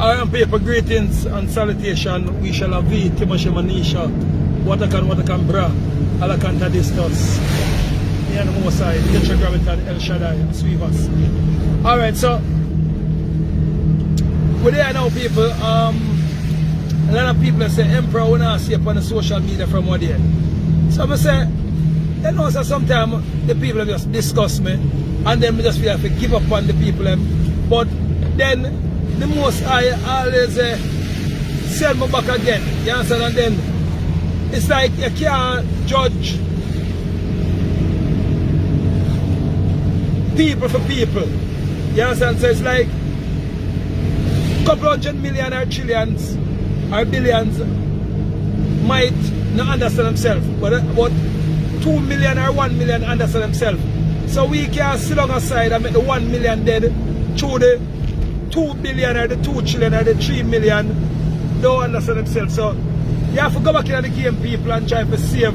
I am paper greetings and salutation. We shall have thee, Timoshe Manisha. Watakan bra. Alakan Tadistos. Me and the Mosai, the Tetragrammaton El Shaddai, Sweevas. Alright, so we're there now, people. A lot of people say Emperor will not see up on the social media from what day. So I say, you know, so sometimes the people just discuss me and then I just feel like I give up on the people. But then the most I always send me back again. You understand? And then it's like you can't judge people for people. You understand? So it's like a couple hundred million or trillions or billions might not understand themselves, but 2 million or 1 million understand themselves. So we can't sit on aside and make the 1 million dead through the 2 billion or the 2 trillion or the 3 million don't understand themselves. So you have to go back in the game, people, and try to save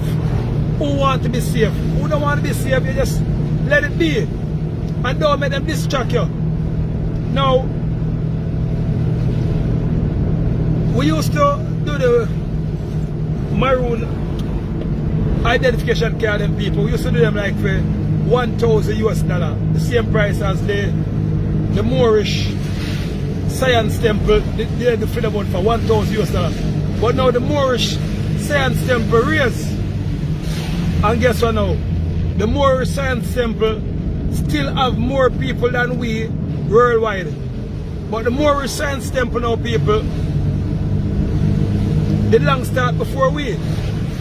who want to be saved. Who don't want to be saved, you just let it be. And don't make them distract you. Now, we used to do the Maroon identification card and people. We used to do them like for $1,000 US, the same price as the Moorish science temple. They fill about for $1,000 US. But now the Moorish science temple raised. And guess what now? The Moorish science temple still have more people than we worldwide. But the Moorish science temple now, people, they long start before we.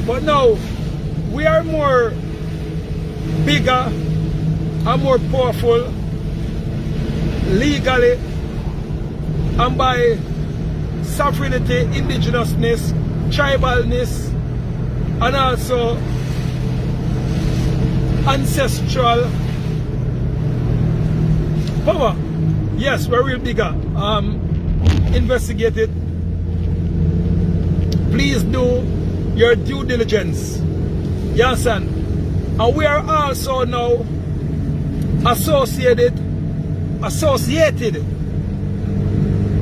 But now we are more bigger and more powerful legally and by sovereignty, indigenousness, tribalness, and also ancestral power. Yes, we're real bigger. Investigate it. Please do your due diligence. You understand? And we are also now associated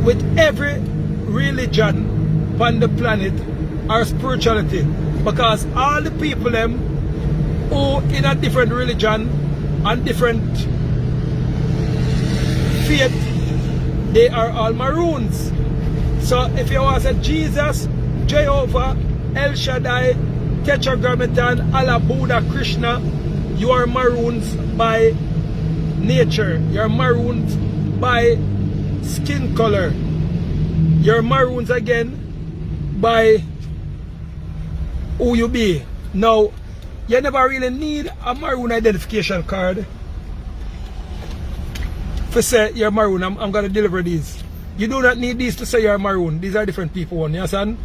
with every religion on the planet or spirituality, because all the people them who in a different religion and different faith, they are all Maroons. So if you want to say Jesus, Jehovah, El Shaddai, Tetragrammaton, Allah, Buddha, Krishna, you are Maroons by nature. You're Maroons by skin color. You're Maroons again by who you be. Now, you never really need a Maroon identification card to say you're Maroon. I'm going to deliver these. You do not need these to say you're Maroon. These are different people, you understand?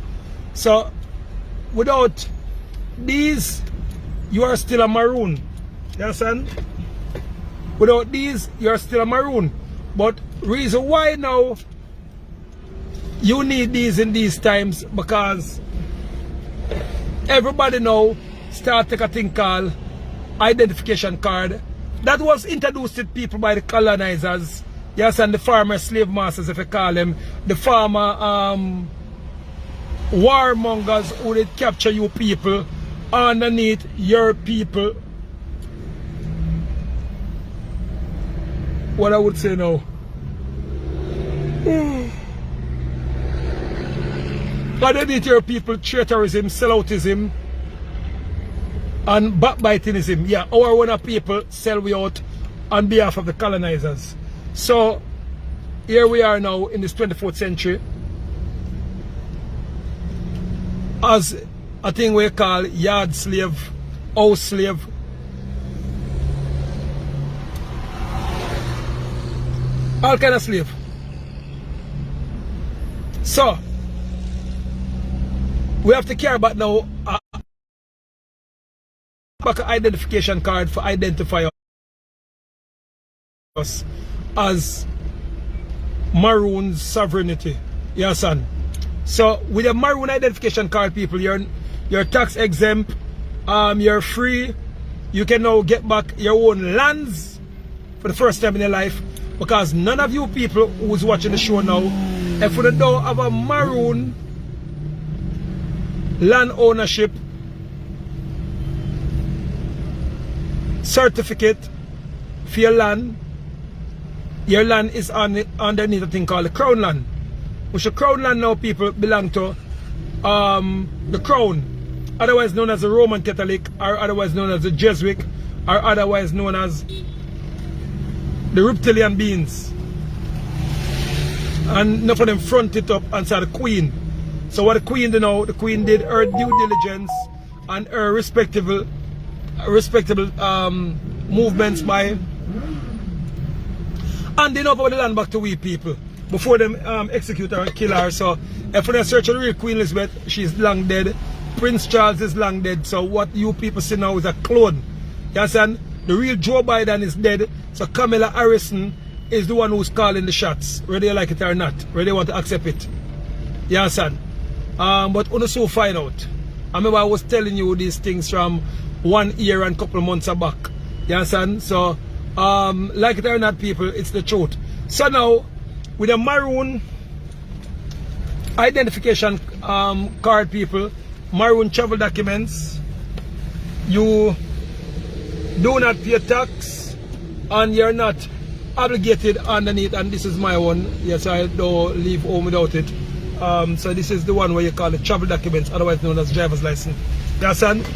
So, without these, you are still a Maroon. You understand? Without these, you are still a Maroon. But reason why now you need these in these times, because everybody now start take a thing called identification card that was introduced to people by the colonizers. Yes, and the farmer slave masters, if you call them, the farmer warmongers who did capture you people underneath your people. What I would say now, underneath your people, traitorism, selloutism, and backbitingism. Yeah, our own people sell we out on behalf of the colonizers. So here we are now in this 24th century as a thing we call yard slave, house slave. All kind of slave. So we have to care about now back an identification card for identify us as Maroon sovereignty. Yes, son. So with a Maroon identification card, people, you're tax exempt, you're free. You can now get back your own lands for the first time in your life, because none of you people who's watching the show now if you don't have a Maroon land ownership certificate for your land is underneath a thing called the Crown land. Which the Crown land now, people, belong to the Crown, otherwise known as the Roman Catholic, or otherwise known as the Jesuit, or otherwise known as the reptilian beings. And enough of them front it up and say the Queen. So what the Queen did now, the Queen did her due diligence and her respectable movements by handing over the land back to we people before them execute her and kill her. So if they search the real Queen Elizabeth, she's long dead. Prince Charles is long dead. So what you people see now is a clone. You understand? The real Joe Biden is dead. So Kamala Harrison is the one who's calling the shots, whether you like it or not, whether you want to accept it. You understand? But on so find out. I remember I was telling you these things from 1 year and couple of months back. You understand? So like it or not, people, it's the truth. So now with a Maroon identification card, people, Maroon travel documents, you do not pay tax and you're not obligated underneath. And this is my one. Yes, I don't leave home without it. So this is the one where you call it travel documents, otherwise known as driver's license. You understand?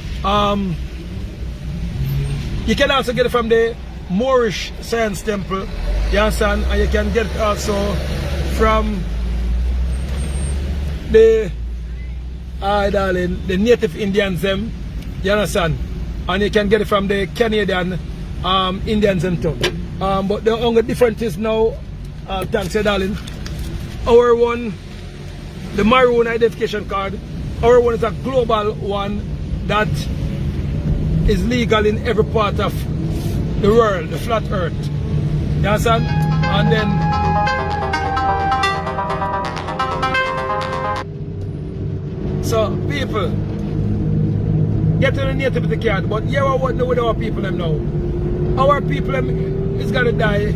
You can also get it from the Moorish Science Temple. You understand? And you can get it also from the the native Indians them. You understand? And you can get it from the Canadian Indians them too. But the only difference is now, thanks you darling, our one, the Maroon identification card, our one is a global one that is legal in every part of the world, the flat earth. You understand? And then so people get to the nativity card, but here what know with our people them now. Our people them is gonna die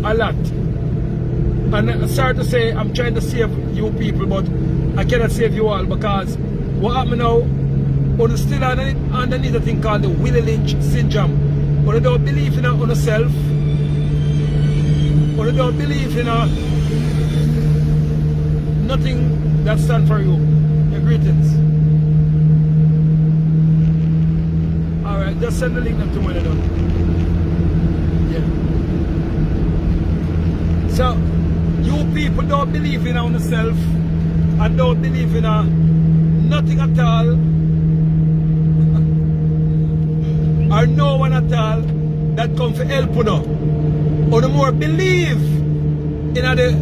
a lot. And sorry to say, I'm trying to save you people, but I cannot save you all, because what happened now, we're still underneath a thing called the Willie Lynch syndrome. But they don't believe in yourself, but they don't believe in nothing that stands for you. Your greetings. Alright, just send the link them to when they're done. Yeah. So you people don't believe in yourself and don't believe in nothing at all, or no one at all that come for help you now. Or the more believe in the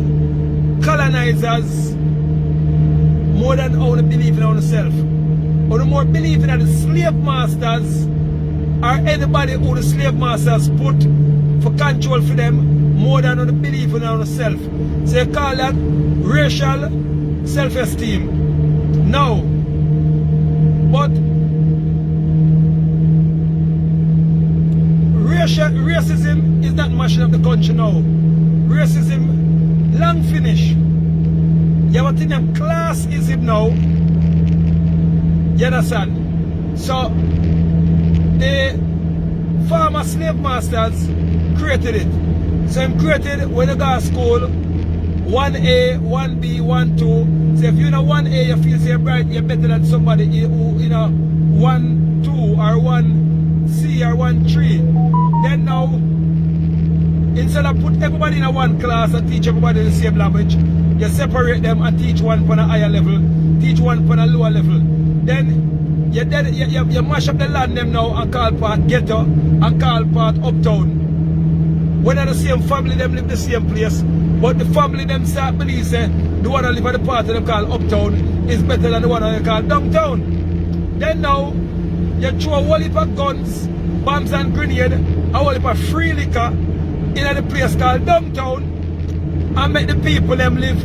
colonizers more than how they believe in yourself. Or the more believe in the slave masters or anybody who the slave masters put for control for them more than how they believe in yourself. So you call that racial self-esteem. No. But racism is not mashing up the country now. Racism long finish. You have a thing them classism now. You understand? So the former slave masters created it. So they created when you go to school 1A, 1B, 1, 2. So if you're in a 1A, you feel you're bright, you're better than somebody who in a 1, 2 or 1C or 1, 3. Then now, instead of put everybody in a one class and teach everybody the same language, you separate them and teach one on a higher level, teach one on a lower level. Then you mash up the land them now and call part ghetto and call part uptown. When the same family them live the same place, but the family them start believe say the one that live at the part of them call uptown is better than the one that they call downtown. Then now you throw a whole heap of guns, bombs and grenade, a whole heap of free liquor in a place called downtown and make the people them live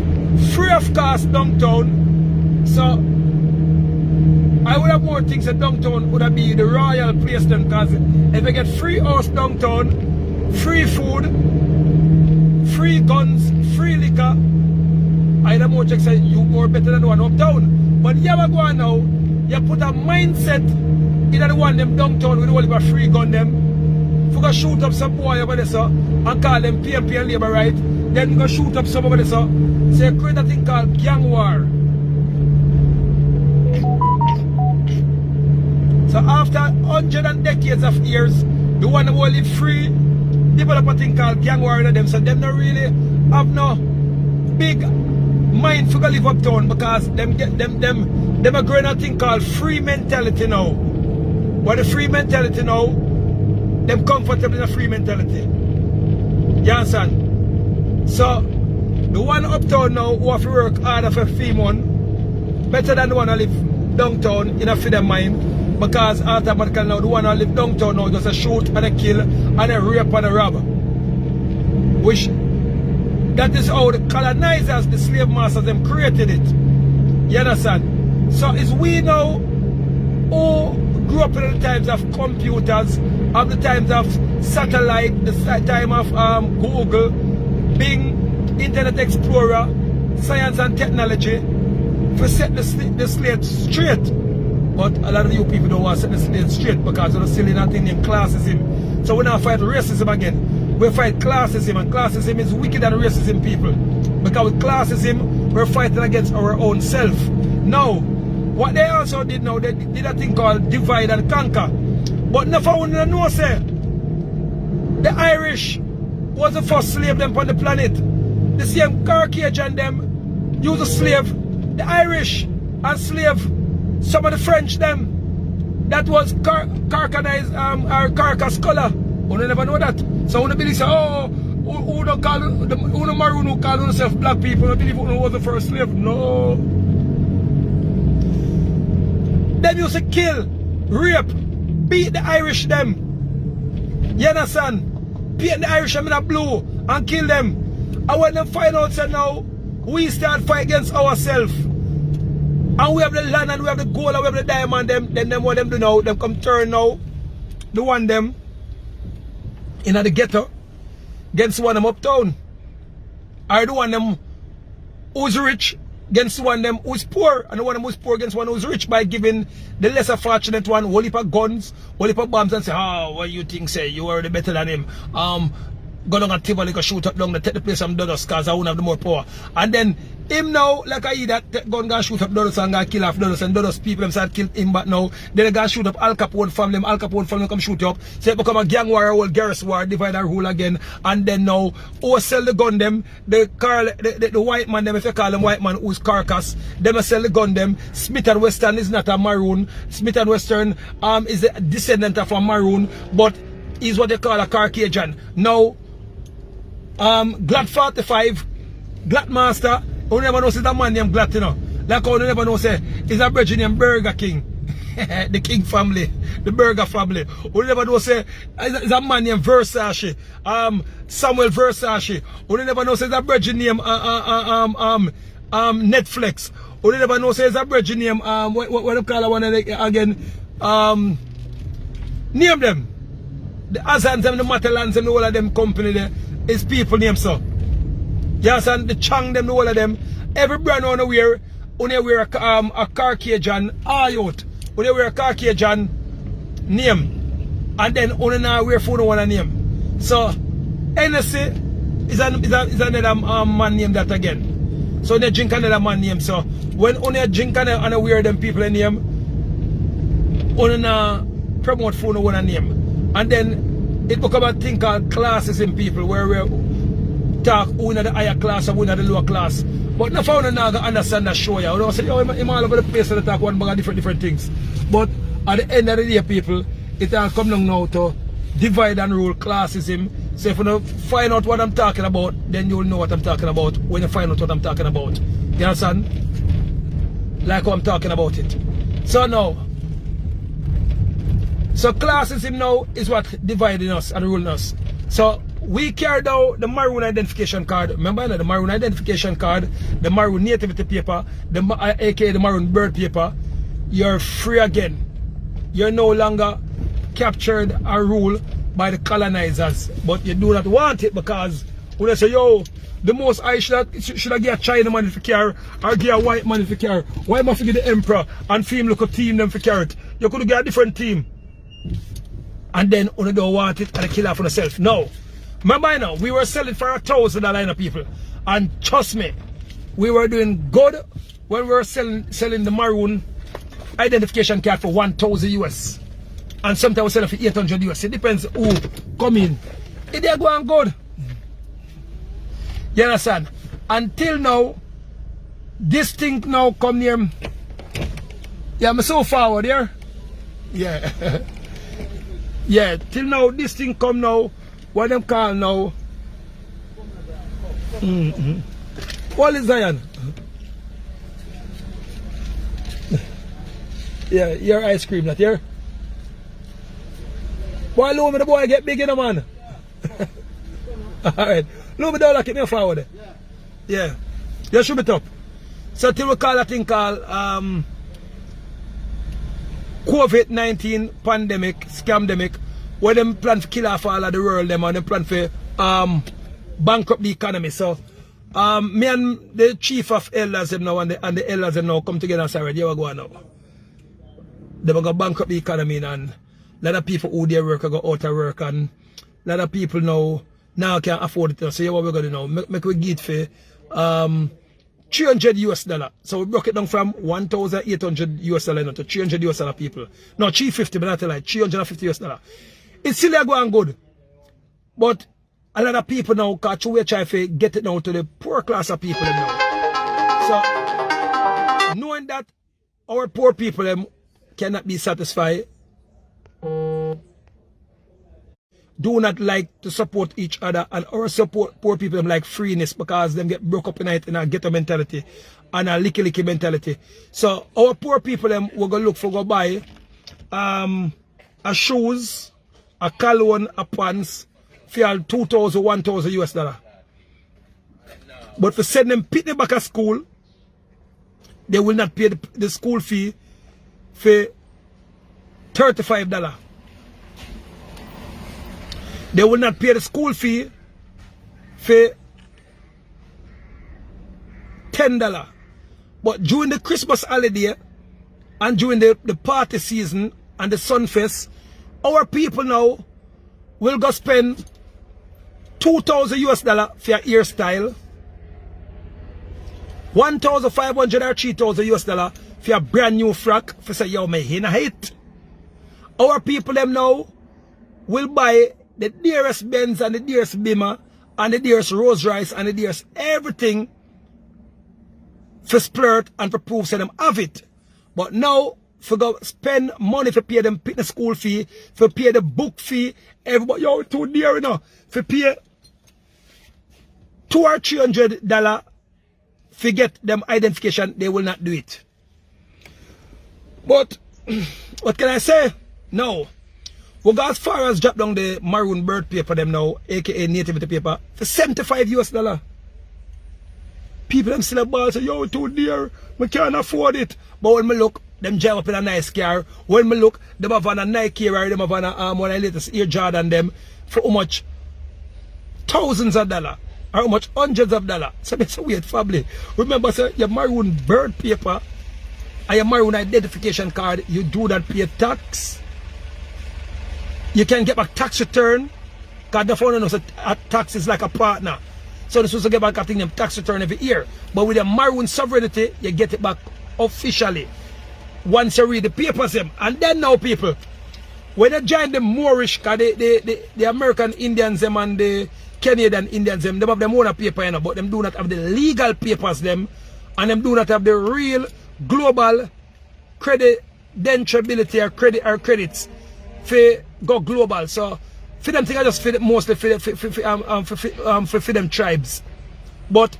free of cost downtown. So I would have more things that downtown would have be the royal place then, because if you get free house downtown, free food, free guns, free liquor, and project say you more better than the one uptown. But you ever go on now, you put a mindset in the one them downtown with all the free gun them. If you go shoot up some boy over there, sir, and call them PMP and labor right, then you go shoot up some over there, sir. So you create a thing called gang war. So after hundreds and decades of years, the one who live free develop a thing called gang war in them. So them not really have no big mind for go live uptown because them are growing a thing called free mentality now. But the free mentality now, them comfortable in a free mentality. You understand? So the one uptown now who have to work harder for 3 months, better than the one who live downtown in a free mind. Because automatically now the one who live downtown now just a shoot and a kill and a rape and a rob. Which that is how the colonizers, the slave masters, them created it. You understand? So it's we now who grew up in the times of computers, of the times of satellite, the time of Google, Bing, Internet Explorer, science and technology, to set the slate straight. But a lot of you people don't want to set the slate straight because they're still in that thing named classism. So we now fight racism again. We fight classism, and classism is wicked than racism, people. Because with classism, we're fighting against our own self. Now, what they also did now, they did a thing called divide and conquer. But never one know, say, the Irish was the first slave them on the planet. The same Caucasian them use a slave. The Irish and slave some of the French them that was carcanized or carcass color. You never know that. So when believe say, oh, who don't call who the Maroon who call themselves black people, I believe who was the first slave. No. Them used to kill, rape, beat the Irish them. You understand? Paint the Irish them in a blue and kill them. And when them find out say now, we start fight against ourselves. And we have the land and we have the gold and we have the diamond them, then them what them do now, them come turn now, the one them in the ghetto against one them uptown. Or the one them who's rich against the one them who's poor, and the one them who's poor against one who's rich by giving the lesser fortunate one whole heap of guns, whole heap of bombs and say, oh, what you think say, you already better than him. Go down and Tivoli, go shoot up down the take the place from Dodos because I won't have the more power. And then him now, like I hear that gun gonna shoot up Dodos and gonna kill off Dodos, and Dodos people them start kill him back now. Then they gonna shoot up Al Capone family, Al Capone family come shoot up. So it become a gang war, a whole garrison war, divide and rule again. And then now, who sell the gun them, the white man them, if you call them white man who's carcass, them sell the gun them. Smith and Western is not a Maroon. Smith and Western is a descendant of a Maroon, but is what they call a Caucasian. Now Glad 45, Glad Master, who never knows it's a man named Glad, you know. Like how you never know say it's a brethren named Burger King. The King family, the Burger family. Who never know say it's a man named Versace, Samuel Versace. Who never know say it's a brethren named Netflix. Who never know say it's a brethren named what they call one again, name them. The Azans and the Matalans and all of them company there. Is people name so. Yes, and the Chang them, all of them. Every brand on wear a Caucasian youth. When they wear a Caucasian name. And then only now wear phone one name. So NSC is another man name that again. So they drink another man name. So when only drink and wear them people name, only now promote phone one name. And then it become a thing called classes in people where we talk who in the higher class and who in the lower class. But no found now to understand that show you. You know, say, oh, I'm all over the place to talk one bag of different things. But at the end of the day, people, it all come down now to divide and rule classism. So if you don't find out what I'm talking about, then you'll know what I'm talking about when you find out what I'm talking about. You understand? Like how I'm talking about it. So now, so classism now is what dividing us and ruling us. So we carried out the Maroon identification card. Remember the Maroon identification card, the Maroon nativity paper, aka the Maroon birth paper. You're free again. You're no longer captured or ruled by the colonizers. But you do not want it because When they say, yo, the most I should have get a China man for car or get a white man for car. Why must you get the emperor and film look a team them for carrot? You could get a different team. And then when you don't want it and they kill off on yourself. No. Remember now, we were selling for $1,000 people. And trust me, we were doing good when we were selling the Maroon identification card for 1,000 US. And sometimes we sell it for 800 US. It depends who come in. It they go on good. You understand? Until now, this thing now come near. Yeah, I'm so forward here. Yeah. Yeah, till now, this thing come now. What them call now? What is Zion? Yeah, your ice cream, not here. Boy, look me the boy get big in the man. Alright. Look me down like it me forward. Yeah. You should be top. So till we call that thing called COVID-19 pandemic, scamdemic, where them plan to kill off all of the world them and them plan for bankrupt the economy. So me and the chief of elders them now and the elders them now come together and say, right, here we go now. They will go bankrupt the economy and a lot of people who their work go out of work and a lot of people now can't afford it. So yeah, what we're gonna do now? Make we get for $300 US. So we broke it down from 1,800 US now to $300 US people. No, 350, but not like $350 US. It's still going good. But a lot of people now catch we try to get it now to the poor class of people now. So knowing that our poor people cannot be satisfied, do not like to support each other, and our support poor people like freeness because them get broke up in it in a ghetto mentality and a licky mentality. So our poor people will go look for go buy a shoes, a cologne, a pants for 2,000, 1,000 US dollar. But for send them pitney back at school, they will not pay the school fee for $35. They will not pay the school fee for $10. But during the Christmas holiday and during the party season and the Sunfest, our people now will go spend 2,000 US dollar for your hairstyle, 1,500 or 3,000 US dollar for a brand new frock for say, yo, me in a hate. Our people them now will buy the dearest Benz and the dearest Beamer and the dearest Rolls Royce and the dearest everything for splurt and for proof say them have it. But now for go spend money for pay them the school fee, for pay the book fee, everybody yo too dear you know, for pay $200 or $300 for get them identification, they will not do it. But what can I say? No. We go as far as drop down the Maroon bird paper them now, aka nativity paper, for $75 US. People them still a ball say, yo, too dear, we can't afford it. But when me look, them drive up in a nice car. When me look, them have on a Nike or them have on a one of the latest Air Jordan them for how much? Thousands of dollars. Or how much? Hundreds of dollars. So that's a weird family. Remember, sir, your Maroon bird paper and your Maroon identification card, you do that pay tax. You can get back tax return. Because the phone knows that tax is like a partner. So they're supposed to get back, I think, them tax return every year. But with the Maroon sovereignty, you get it back officially. Once you read the papers them. And then now people, when you join the Moorish, because the American Indians them and the Canadian Indians them have them own paper, you know, but them do not have the legal papers them. And them do not have the real global credentiality or credits for go global. So for them things I just fit mostly for them tribes. But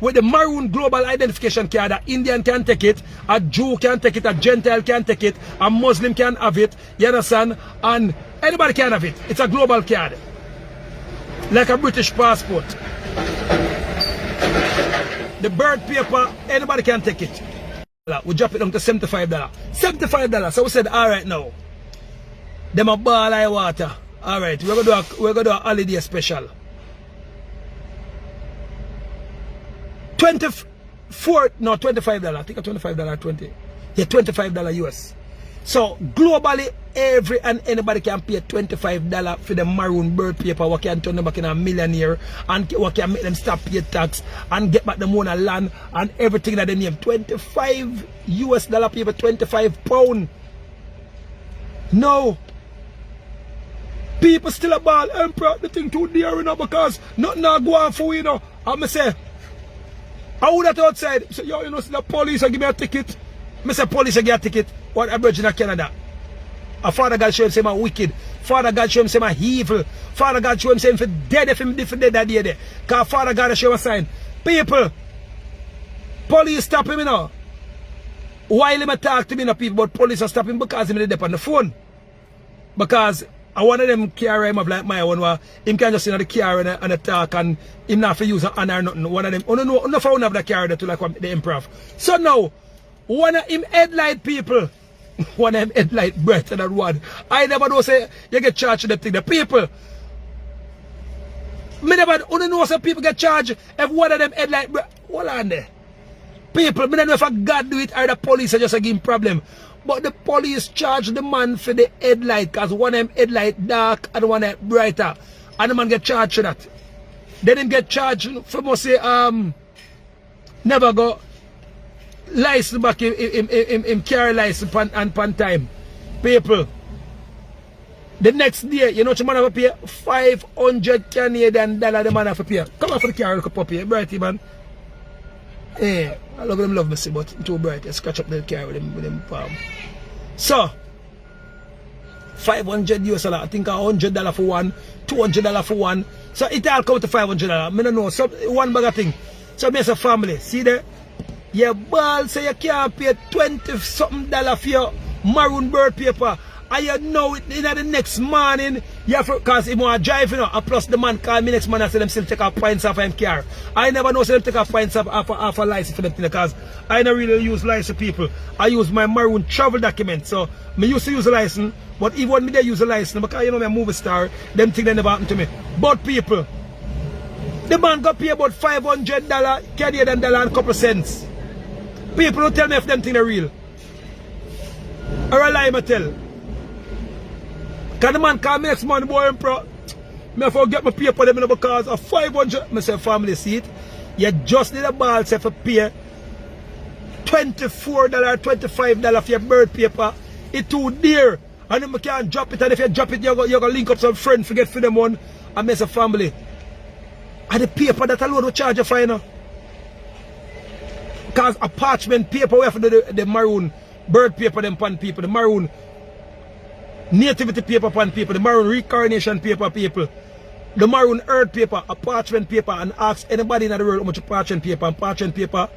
with the Maroon global identification card, an Indian can take it, a Jew can take it, a Gentile can take it, a Muslim can have it, you understand? And anybody can have it. It's a global card. Like a British passport. The bird paper, anybody can take it. We drop it down to $75. $75. So we said, alright now. Them a ball like water. Alright, we're gonna do a holiday special. 24, no, $25. I think $25, 20. Yeah, $25 US. So globally, every and anybody can pay $25 for the Maroon bird paper, what can turn them back in a millionaire, and what can make them stop pay tax and get back the money land and everything that they name. $25 US paper, 25 pound. No. People still a ball, Emperor, the thing too dear, you know, because nothing not go on for you know. I'm say, I would have outside. So, yo, you know, the police give me a ticket. I say, police give me a ticket. What a virgin of Canada. A Father God show him say my wicked. Father God show him say my evil. Father God show him say for dead if him dead that day there. Because Father God show a sign. People, police stop him, you know. While him talk to me, you know, people, but police are stopping because him dead on the phone. Because I one of them carry him up like my one where him can just in the car and talk and him not for use an honor or nothing. One of them, no found have the car to like the improv. So now, one of him headlight people, one of them headlight breath and that one. I never know say you get charged with the thing. The people, me never know some people get charged if one of them headlight breath. Hold on there. People, me don't know if a God do it or the police are just a give him problem. But the police charge the man for the headlight because one of them headlight dark and one of them brighter. And the man get charged for that. Then him get charged for must say never go license back him carry license and pan time. People. The next day, you know what the man have to pay? 500 Canadian dollars the man have to pay. Come on for the car, look up here, brighty man. Eh, I love me see, but too bright. I scratch up the car with them palm. So, $500 US, I think $100 for one, $200 for one. So it all come to $500. I don't know, so one bag of thing. So me as a family, see there? Your ball say you can't pay $20-something for your Maroon bird paper. And you know it in the next morning, you have to, because he want to drive, you know, and plus the man call me next morning and say them still take off points off him car. I never know say them take off points off a license for them thing, because I don't really use license people. I use my Maroon travel document. So me used to use a license, but even when me they use a license, because you know me a movie star, them things they never happen to me. But people, the man got pay about $500 Canadian dollar and a couple cents. People don't tell me if them things are real. Or a lie me tell. Can the man call me next month, boy, Emperor? Me have to get my paper them because of 500. I say, family, see it? You just need a ball say for pay $24, $25 for your bird paper. It's too dear. And then you can't drop it. And if you drop it, you're going to link up some friends to get for them one. And I say, family. And the paper that alone will charge you for, you know. Because a parchment paper, we have to do the Maroon bird paper, them pan people, the Maroon nativity paper pan people, the Maroon reincarnation paper people, the Maroon earth paper, a parchment paper, and ask anybody in the world how much parchment paper. And parchment paper,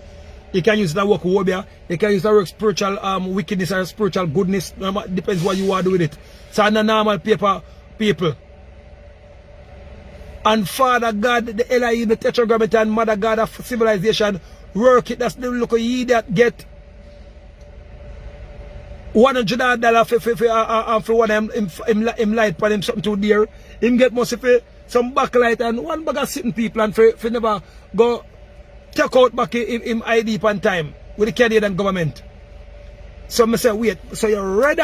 you can use that work wobia, you can use that work spiritual wickedness or spiritual goodness, depends what you want to do with it. So on the normal paper, people. And Father God, the Elohim, the Tetragrammaton, and Mother God of civilization, work it, that's the look of ye that get $100 for one him light for him something too dear. Him get most for some backlight and one bag of sitting people and for never go take out back him ID pan time with the Canadian government. So I say wait, so you're ready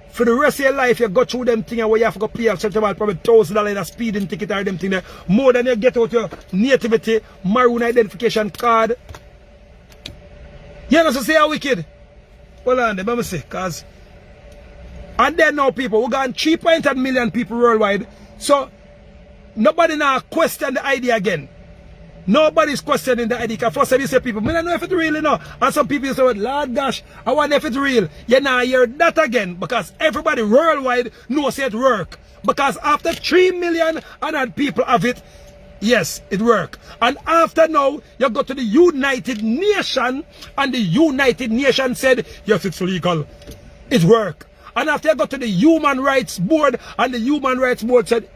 for the rest of your life you go through them things where you have to go pay out such about probably $1,000 in a speeding ticket or them thing there. More than you get out your nativity Maroon identification card. You know so say how wicked. Hold on, let me see, because and then now people, we got 3.8 million people worldwide. So nobody now question the idea again. Nobody's questioning the idea. Because first time you say people, I don't know if it's real, you know. And some people say, Lord gosh, I wonder if it's real. You now hear that again. Because everybody worldwide knows it work. Because after 3 million and people have it, yes, it work. And after now, you go to the United Nations, and the United Nations said, yes, it's legal. It work. And after you go to the Human Rights Board, and the Human Rights Board said,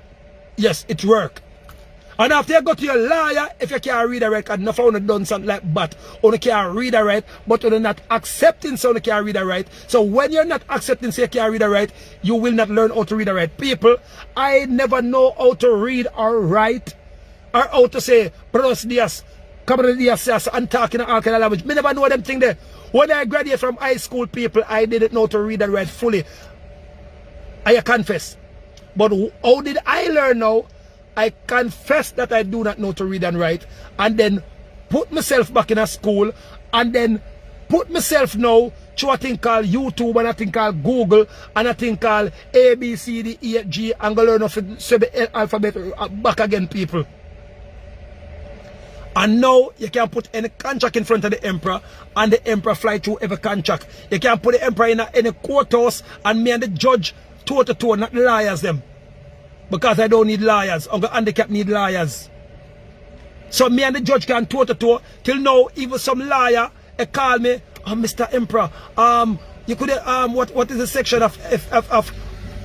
yes, it work. And after you go to your lawyer, if you can't read or write, and not only done something like that, only can't read or write, but you're not accepting so you can't read or write. So when you're not accepting so you can't read or write, you will not learn how to read or write. People, I never know how to read or write, or how to say, Buenos dias, coming to the assess and talking in all kind of language. Me never know them thing there. When I graduated from high school, people, I didn't know to read and write fully. I confess. But how did I learn now? I confess that I do not know to read and write, and then put myself back in a school, and then put myself now to a thing called YouTube, and a thing called Google, and a thing called A, B, C, D, E, F, G, and go learn of the alphabet back again, people. And now you can put any contract in front of the emperor, and the emperor fly through every contract. You can put the emperor in any courthouse, and me and the judge toe to toe, not the liars them. Because I don't need liars. Uncle Handicap need liars. So me and the judge can toe to toe. Till now, even some liar call me, oh, Mr. Emperor, you could what is the section of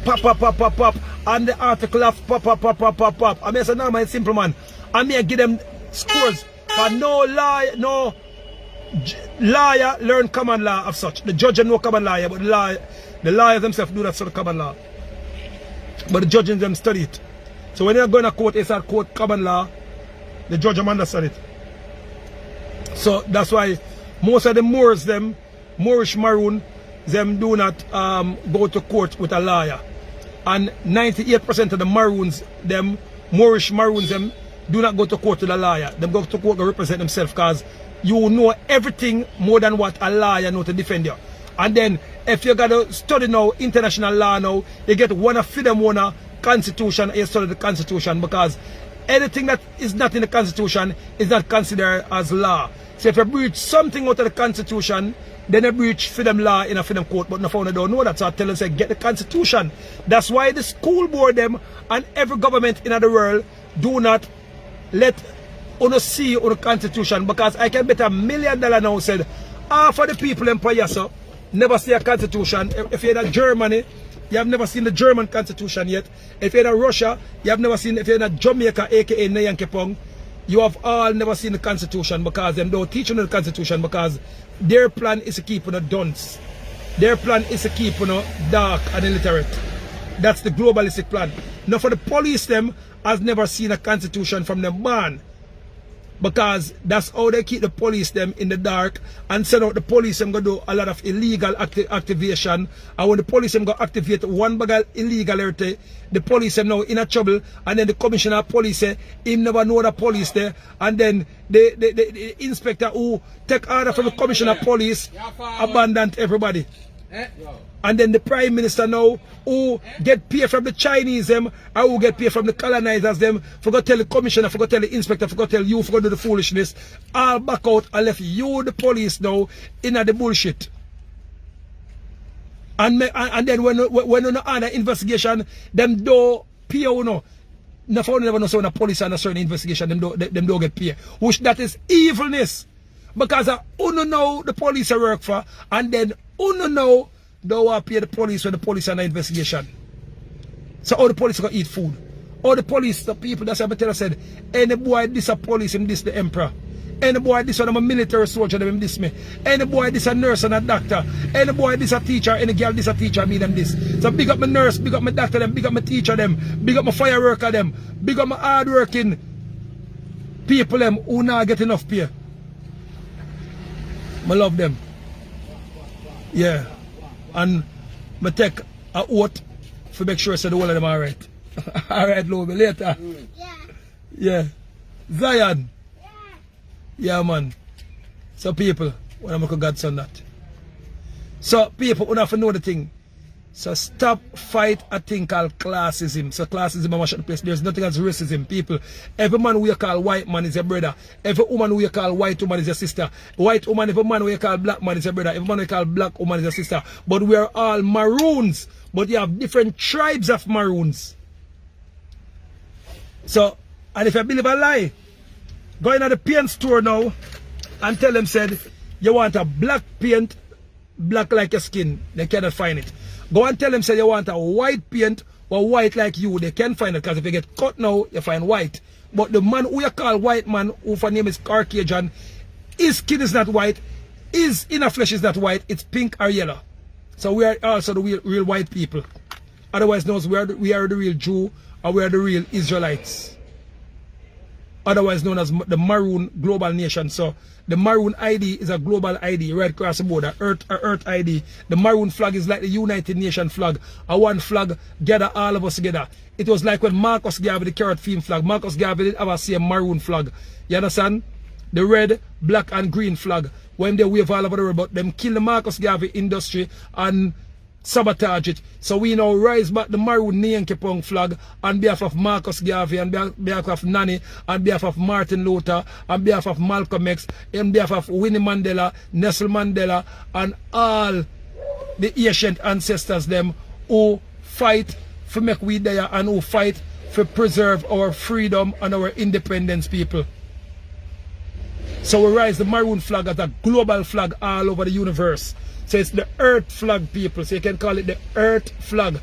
pop and the article of pop. I mean, so now my simple man. I mean, I give them scores. But no liar learn common law of such. The judge know common law, but the liars themselves do that sort of common law. But the judges them study it. So when you're going to court, it's a court common law. The judge them understand it. So that's why most of the Moors, them, Moorish Maroon, them do not go to court with a lawyer. And 98% of the Maroons, them, Moorish Maroons, them, do not go to court with a lawyer. Them go to court to represent themselves, because you know everything more than what a lawyer knows to defend you. And then if you got to study now international law now, you get one of them one constitution, and you study the constitution, because anything that is not in the constitution is not considered as law. So if you breach something out of the constitution, then you breach freedom law in a freedom court, but no found don't know that. So I tell them, say, get the constitution. That's why the school board them and every government in the world do not let uno see on the constitution, because I can bet $1 million now said, for the people empire, so never see a constitution. If you're in Germany, you have never seen the German constitution yet. If you're in Russia, you have never seen, if you're in Jamaica, aka Nyankepong, you have all never seen the constitution, because them don't teach you the constitution, because their plan is to keep you dunce. Their plan is to keep you dark and illiterate. That's the globalistic plan. Now for the police, them has never seen a constitution from them born, because that's how they keep the police them in the dark, and send out the police them go do a lot of illegal activation. And when the police them go activate one bag of illegality, the police them now in a trouble, and then the commissioner of police say him never know the police there, and then the inspector who take order from the commissioner of police abandoned everybody. And then the prime minister now who get paid from the Chinese them, or who get paid from the colonizers them, forgot tell the commissioner, forgot tell the inspector, forgot tell you, forgot do the foolishness, all back out and left you the police now in the bullshit. And then when on the investigation, them do pay you know. No found never know so the police and a certain investigation, them don't get paid. Which that is evilness. Because uno know the police I work for, and then uno know don't want to pay the police when the police are in the investigation. So all the police are going to eat food. All the police, the people, that's what I tell you, said, any boy this a police, him this the emperor. Any boy this one, I'm a military soldier, them this me. Any boy this a nurse and a doctor. Any boy this a teacher, any girl this a teacher, me them this. So big up my nurse, big up my doctor them, big up my teacher them, big up my fire worker them, big up my hard working people them who not get enough pay. I love them. Yeah. And I take a oath to make sure so the whole of them are alright. Alright, love me later. Yeah. Yeah. Zion. Yeah, man. So people, when I'm going to Godson that. So people, you have to know the thing. So stop fight a thing called classism. So classism is the place. There's nothing as racism. People, every man who you call white man is your brother. Every woman who you call white woman is your sister. White woman, every man who you call black man is your brother. Every man who you call black woman is your sister. But we are all Maroons. But you have different tribes of Maroons. So, and if you believe a lie, go in at the paint store now and tell them, said, you want a black paint, black like your skin. They cannot find it. Go and tell them, say you want a white paint or white like you. They can't find it, because if you get cut now, you find white. But the man who you call white man, who for name is Caucasian, his skin is not white, his inner flesh is not white, it's pink or yellow. So we are also the real white people. Otherwise known as we are the real Jew, or we are the real Israelites. otherwise known as the Maroon Global Nation. So the Maroon ID is a global ID right across the border, Earth ID. The Maroon flag is like the United Nations flag. A one flag gather all of us together. It was like when Marcus Garvey, the carrot theme flag, Marcus Garvey did have a same Maroon flag. You understand? The red, black and green flag. When they wave all over the world, but them kill the Marcus Garvey industry and sabotage it. So we now rise back the Maroon Nyankepong flag on behalf of Marcus Garvey, on behalf of Nani, on behalf of Martin Luther, on behalf of Malcolm X, on behalf of Winnie Mandela, Nelson Mandela, and all the ancient ancestors them who fight for make we there and who fight for preserve our freedom and our independence, people. So we rise the Maroon flag as a global flag all over the universe. So it's the Earth flag, people. So you can call it the Earth flag.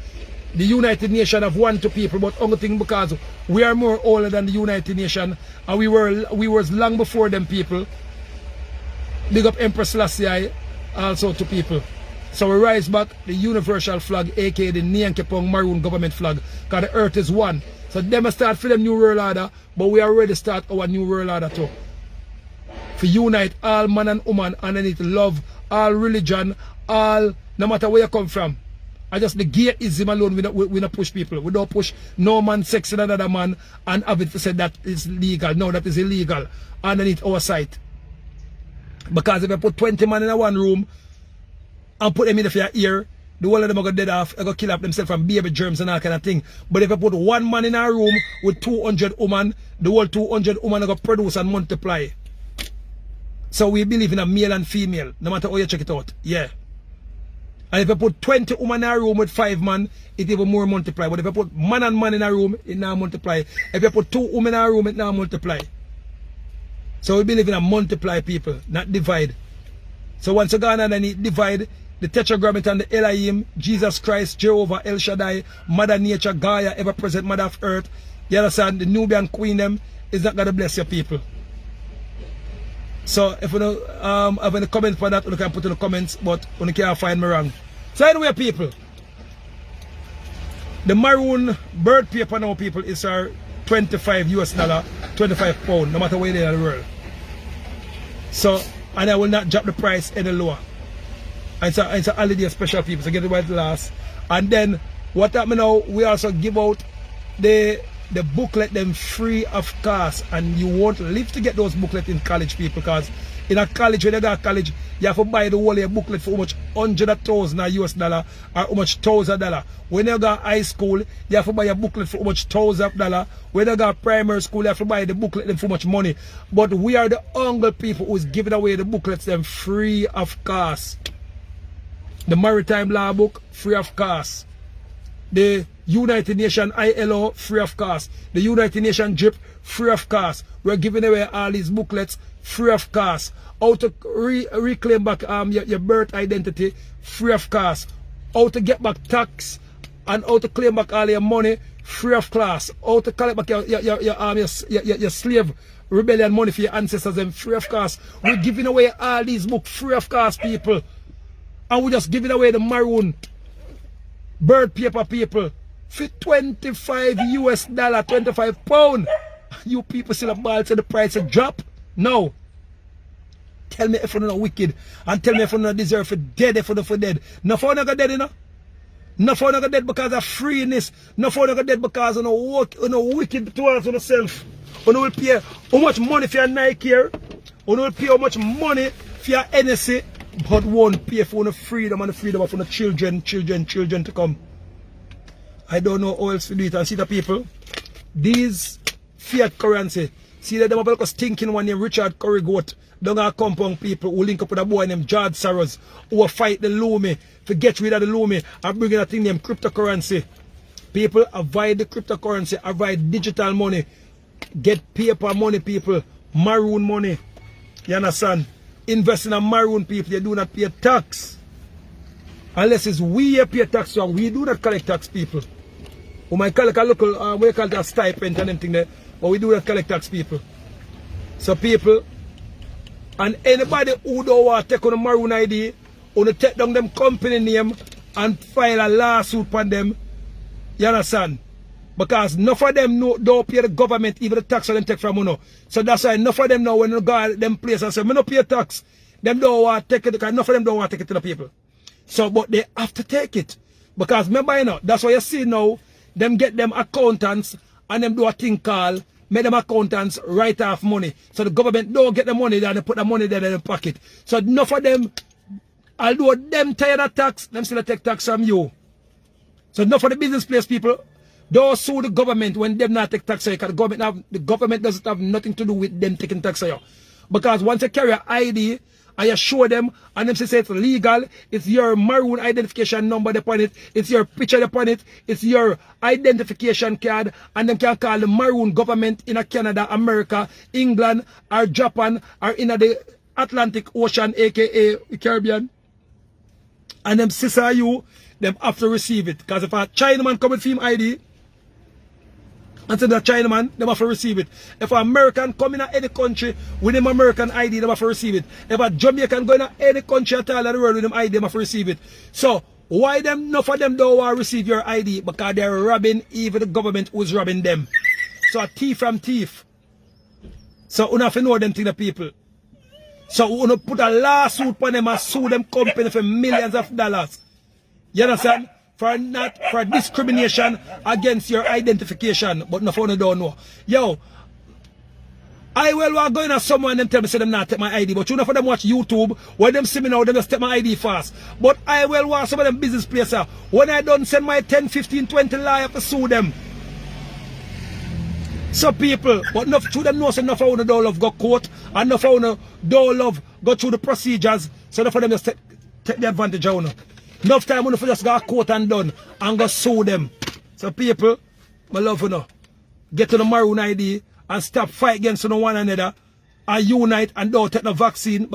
The United Nations have one to people, but only thing because we are more older than the United Nations, and we was long before them, people. Big up Empress Selassie also to people. So we rise back the universal flag, aka the Nyankepong Maroon government flag, because the Earth is one. So them start for them new world order, but we already start our new world order too. For unite all man and woman underneath love, all religion, all, no matter where you come from. I just the gayism alone, we not push people. We don't push no man sexing another man and have it to say that is legal. No, that is illegal underneath our site. Because if I put 20 men in one room and put them in the ear, the whole of them are going to dead off, are going to kill up themselves from baby germs and all kind of thing. But if I put one man in a room with 200 women, the whole 200 women are going to produce and multiply. So we believe in a male and female, no matter how you check it out. Yeah. And if I put 20 women in a room with 5 men, it even more multiply. But if I put man and man in a room, it now multiply. If I put 2 women in a room, it now multiply. So we believe in a multiply, people, not divide. So once you go on and divide, the Tetragrammaton, the Elohim, Jesus Christ, Jehovah, El Shaddai, Mother Nature, Gaia, ever present Mother of Earth, you understand, the Nubian Queen them is not going to bless your people. So if you don't have any comments for that, you can put in the comments, but you can't find me wrong. So anyway, people, the Maroon bird paper now, people, is our $25 US, £25, no matter where they are in the world. So, and I will not drop the price any lower. And it's a holiday special, people, so get it right last. And then what happened now, we also give out the booklet them free of cost, and you won't live to get those booklets in college, people, because in a college, when you go to college, you have to buy the whole of your booklet for how much $100,000 US or how much $1,000. When you go to high school, you have to buy a booklet for how much $1,000. When you go to primary school, you have to buy the booklet them for much money. But we are the humble people who is giving away the booklets them free of cost. The Maritime Law Book, free of cost. The United Nations ILO, free of cost. The United Nations JIP, free of cost. We're giving away all these booklets, free of cost. How to reclaim back your birth identity, free of cost. How to get back tax and how to claim back all your money, free of cost. How to collect back your slave rebellion money for your ancestors, and free of cost. We're giving away all these books, free of cost, people. And we're just giving away the Maroon bird paper, people, for $25 US, £25. You people still have balls and the price a drop? No. Tell me if you're not wicked, and tell me if you're not deserve for dead, if you're not for dead. No for not dead, you know? No for not dead because of freeness. No for not dead because you know wicked towards yourself. You know will pay how much money for your Nike here. You know will pay how much money for your NSC. But won't pay for the freedom and the freedom of the children to come. I don't know how else to do it. And see the people, these fiat currency, see that them have a stinking one named Richard Currygoat, down our compound people who link up with a boy named George Soros, who will fight the Lumi, to get rid of the Lumi and bring in a thing named cryptocurrency. People avoid the cryptocurrency, avoid digital money, get paper money, people, Maroon money. You understand? Invest in a Maroon, people, you do not pay tax. Unless it's we pay tax, so we do not collect tax, people. We might collect a local, we call it a stipend and everything there, but we do not collect tax, people. So people, and anybody who don't want to take on a Maroon ID, or to take down them company name and file a lawsuit on them, you understand? Because enough of them don't pay the government even the tax that them take from you. So that's why enough of them now when you go at them place and say, me no pay tax, them don't want to take it because enough of them don't want to take it to the people. So but they have to take it. Because remember you know, that's why you see now, them get them accountants and them do a thing called make them accountants write off money. So the government don't get the money there and they put the money there in the pocket. So enough of them, although them tired of tax, them still take tax from you. So enough of the business place people, don't sue the government when them not take tax because the government doesn't have nothing to do with them taking tax from you. Because once you carry an ID and you show them and them say it's legal, it's your Maroon identification number upon it, it's your picture upon it, it's your identification card, and them can call the Maroon government in Canada, America, England, or Japan, or in the Atlantic Ocean, aka Caribbean. And them sister you, them have to receive it. Because if a Chinaman come with film ID, and say the Chinaman, they have to receive it. If an American come in any country with them American ID, they have to receive it. If a Jamaican go in any country at all in the world with them ID, they have to receive it. So, why them, enough of them don't want to receive your ID? Because they're robbing even the government who's robbing them. So, a thief from thief. So, you have to know them to the people. So, you put a lawsuit on them and sue them company for millions of dollars. You understand? For discrimination against your identification, but no phone don't know. Yo, I will walk going to someone and tell me say them not take my ID, but you know for them watch YouTube, when them see me now, them just take my ID fast. But I will walk some of them business places. When I don't send my 10, 15, 20 lie, I have to sue them. So people, but enough to them know so enough of them don't love go court, and enough of them don't love go through the procedures, so enough of them just take the advantage of them. Enough time when you just go court and done and go sue them. So people, my love you know, get to the Maroon ID and stop fight against one another and unite and don't take the vaccine.